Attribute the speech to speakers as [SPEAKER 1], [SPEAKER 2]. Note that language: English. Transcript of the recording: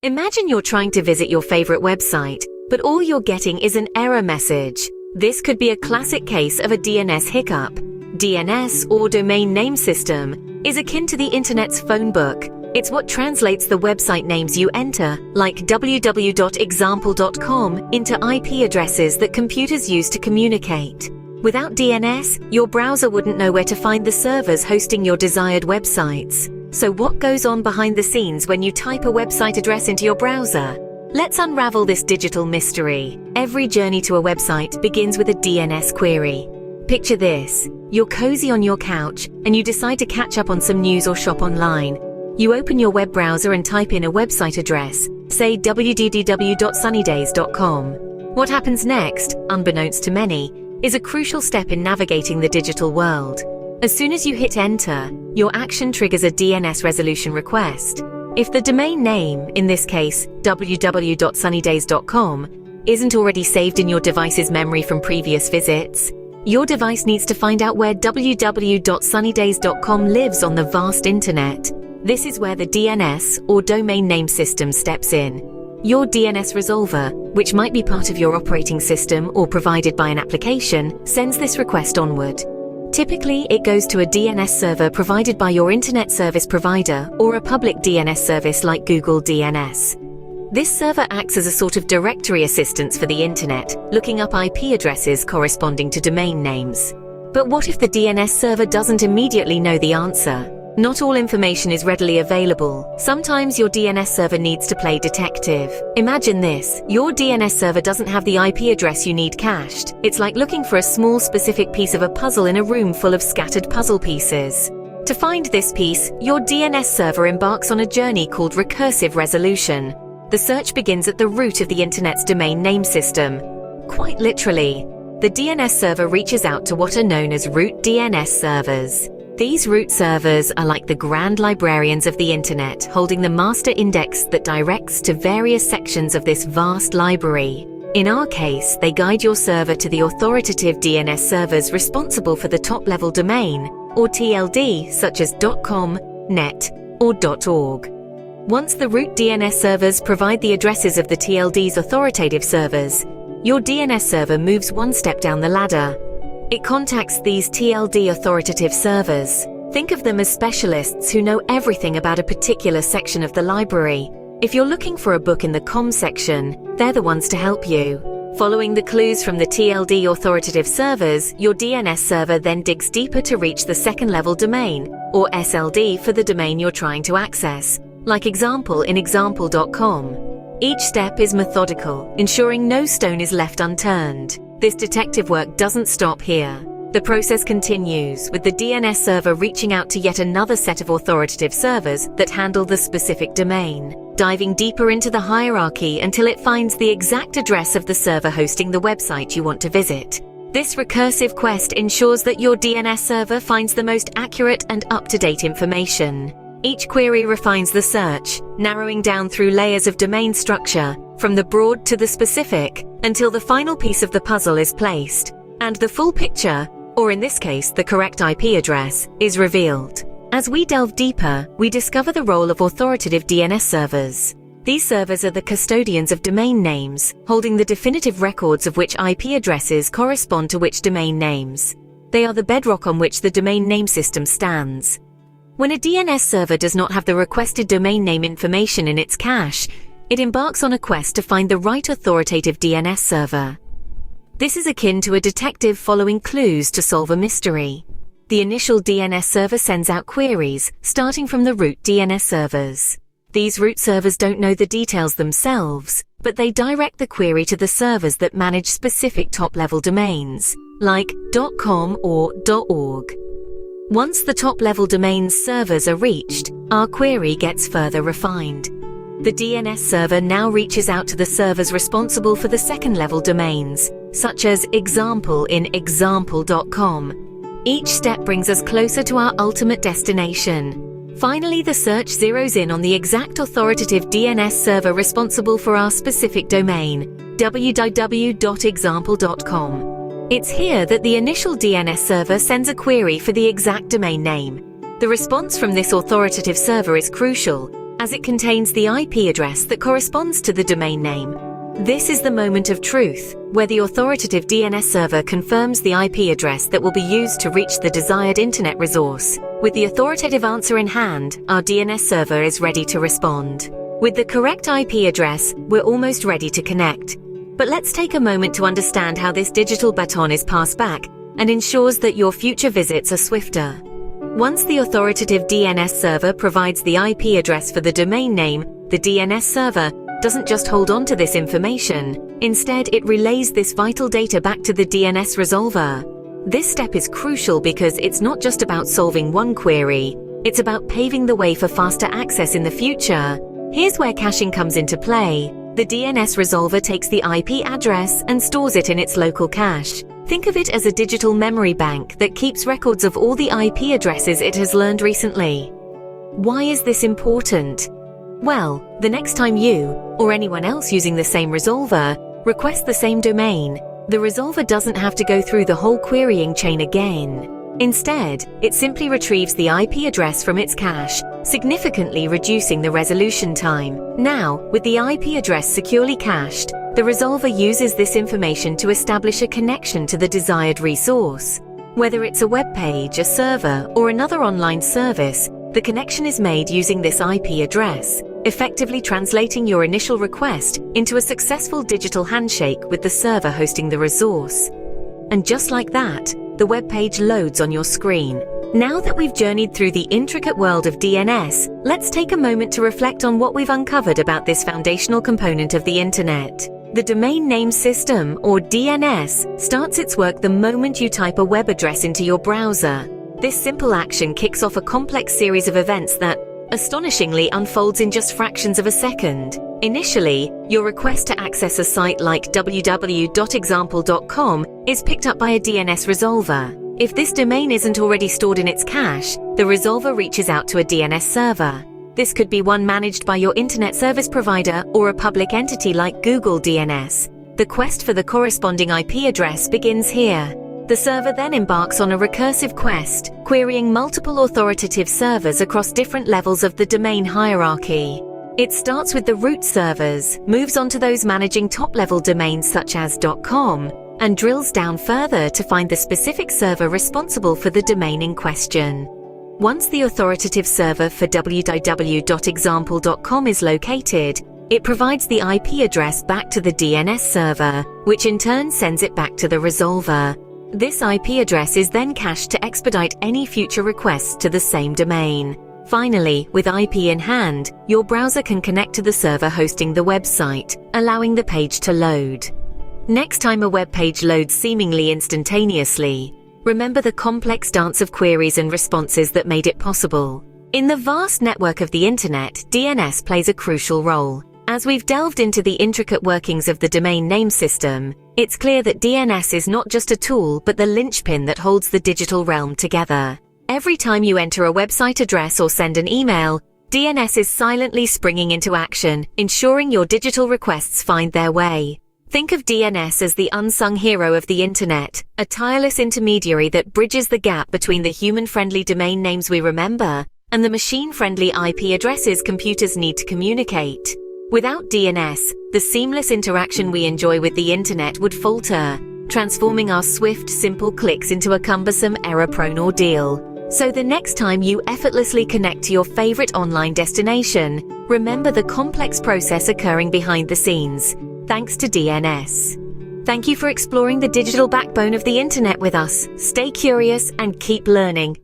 [SPEAKER 1] Imagine you're trying to visit your favorite website, but all you're getting is an error message. This could be a classic case of a DNS hiccup. DNS, or domain name system, is akin to the internet's phone book. It's what translates the website names you enter, like www.example.com, into IP addresses that computers use to communicate. Without DNS, your browser wouldn't know where to find the servers hosting your desired websites. So what goes on behind the scenes when you type a website address into your browser? Let's unravel this digital mystery. Every journey to a website begins with a DNS query. Picture this. You're cozy on your couch, and you decide to catch up on some news or shop online. You open your web browser and type in a website address, say www.sunnydays.com. What happens next, unbeknownst to many, is a crucial step in navigating the digital world. As soon as you hit enter, your action triggers a DNS resolution request. If the domain name, in this case www.sunnydays.com, isn't already saved in your device's memory from previous visits, your device needs to find out where www.sunnydays.com lives on the vast internet. This is where the DNS, or domain name system, steps in. Your DNS Resolver, which might be part of your operating system or provided by an application, sends this request onward. Typically, it goes to a DNS server provided by your internet service provider or a public DNS service like Google DNS. This server acts as a sort of directory assistance for the internet, looking up IP addresses corresponding to domain names. But what if the DNS server doesn't immediately know the answer? Not all information is readily available. Sometimes your DNS server needs to play detective. Imagine this. Your DNS server doesn't have the IP address you need cached. It's like looking for a small specific piece of a puzzle in a room full of scattered puzzle pieces. To find this piece, your DNS server embarks on a journey called recursive resolution. The search begins at the root of the internet's domain name system. Quite literally, the DNS server reaches out to what are known as root DNS servers. These root servers are like the grand librarians of the internet, holding the master index that directs to various sections of this vast library. In our case, they guide your server to the authoritative DNS servers responsible for the top-level domain, or TLD, such as .com, .net, or .org. Once the root DNS servers provide the addresses of the TLD's authoritative servers, your DNS server moves one step down the ladder. It contacts these TLD authoritative servers. Think of them as specialists who know everything about a particular section of the library. If you're looking for a book in the com section, they're the ones to help you. Following the clues from the TLD authoritative servers, your DNS server then digs deeper to reach the second-level domain, or SLD for the domain you're trying to access, like example in example.com. Each step is methodical, ensuring no stone is left unturned. This detective work doesn't stop here. The process continues, with the DNS server reaching out to yet another set of authoritative servers that handle the specific domain, diving deeper into the hierarchy until it finds the exact address of the server hosting the website you want to visit. This recursive quest ensures that your DNS server finds the most accurate and up-to-date information. Each query refines the search, narrowing down through layers of domain structure, from the broad to the specific, until the final piece of the puzzle is placed, and the full picture, or in this case the correct IP address, is revealed. As we delve deeper, we discover the role of authoritative DNS servers. These servers are the custodians of domain names, holding the definitive records of which IP addresses correspond to which domain names. They are the bedrock on which the domain name system stands. When a DNS server does not have the requested domain name information in its cache, it embarks on a quest to find the right authoritative DNS server. This is akin to a detective following clues to solve a mystery. The initial DNS server sends out queries, starting from the root DNS servers. These root servers don't know the details themselves, but they direct the query to the servers that manage specific top-level domains, like .com or .org. Once the top-level domain's servers are reached, our query gets further refined. The DNS server now reaches out to the servers responsible for the second-level domains, such as example in example.com. Each step brings us closer to our ultimate destination. Finally, the search zeroes in on the exact authoritative DNS server responsible for our specific domain, www.example.com. It's here that the initial DNS server sends a query for the exact domain name. The response from this authoritative server is crucial. as it contains the IP address that corresponds to the domain name. This is the moment of truth, where the authoritative DNS server confirms the IP address that will be used to reach the desired internet resource. With the authoritative answer in hand, our DNS server is ready to respond. With the correct IP address, we're almost ready to connect. But let's take a moment to understand how this digital baton is passed back and ensures that your future visits are swifter. Once the authoritative DNS server provides the IP address for the domain name, the DNS server doesn't just hold on to this information. Instead, it relays this vital data back to the DNS resolver. This step is crucial because it's not just about solving one query, it's about paving the way for faster access in the future. Here's where caching comes into play. The DNS resolver takes the IP address and stores it in its local cache. Think of it as a digital memory bank that keeps records of all the IP addresses it has learned recently. Why is this important? Well, the next time you, or anyone else using the same resolver, requests the same domain, the resolver doesn't have to go through the whole querying chain again. Instead, it simply retrieves the IP address from its cache, significantly reducing the resolution time. Now, with the IP address securely cached, the resolver uses this information to establish a connection to the desired resource. Whether it's a web page, a server, or another online service, the connection is made using this IP address, effectively translating your initial request into a successful digital handshake with the server hosting the resource. And just like that, the web page loads on your screen. Now that we've journeyed through the intricate world of DNS, let's take a moment to reflect on what we've uncovered about this foundational component of the internet. The domain name system, or DNS, starts its work the moment you type a web address into your browser. This simple action kicks off a complex series of events that, astonishingly, unfolds in just fractions of a second. Initially, your request to access a site like www.example.com is picked up by a DNS resolver. If this domain isn't already stored in its cache, the resolver reaches out to a DNS server. This could be one managed by your internet service provider or a public entity like Google DNS. The quest for the corresponding IP address begins here. The server then embarks on a recursive quest, querying multiple authoritative servers across different levels of the domain hierarchy. It starts with the root servers, moves on to those managing top-level domains such as .com, and drills down further to find the specific server responsible for the domain in question. Once the authoritative server for www.example.com is located, it provides the IP address back to the DNS server, which in turn sends it back to the resolver. This IP address is then cached to expedite any future requests to the same domain. Finally, with IP in hand, your browser can connect to the server hosting the website, allowing the page to load. Next time a web page loads seemingly instantaneously, remember the complex dance of queries and responses that made it possible. In the vast network of the internet, DNS plays a crucial role. As we've delved into the intricate workings of the domain name system, it's clear that DNS is not just a tool but the linchpin that holds the digital realm together. Every time you enter a website address or send an email, DNS is silently springing into action, ensuring your digital requests find their way. Think of DNS as the unsung hero of the internet, a tireless intermediary that bridges the gap between the human-friendly domain names we remember and the machine-friendly IP addresses computers need to communicate. Without DNS, the seamless interaction we enjoy with the internet would falter, transforming our swift, simple clicks into a cumbersome, error-prone ordeal. So the next time you effortlessly connect to your favorite online destination, remember the complex process occurring behind the scenes, thanks to DNS. Thank you for exploring the digital backbone of the internet with us. Stay curious and keep learning.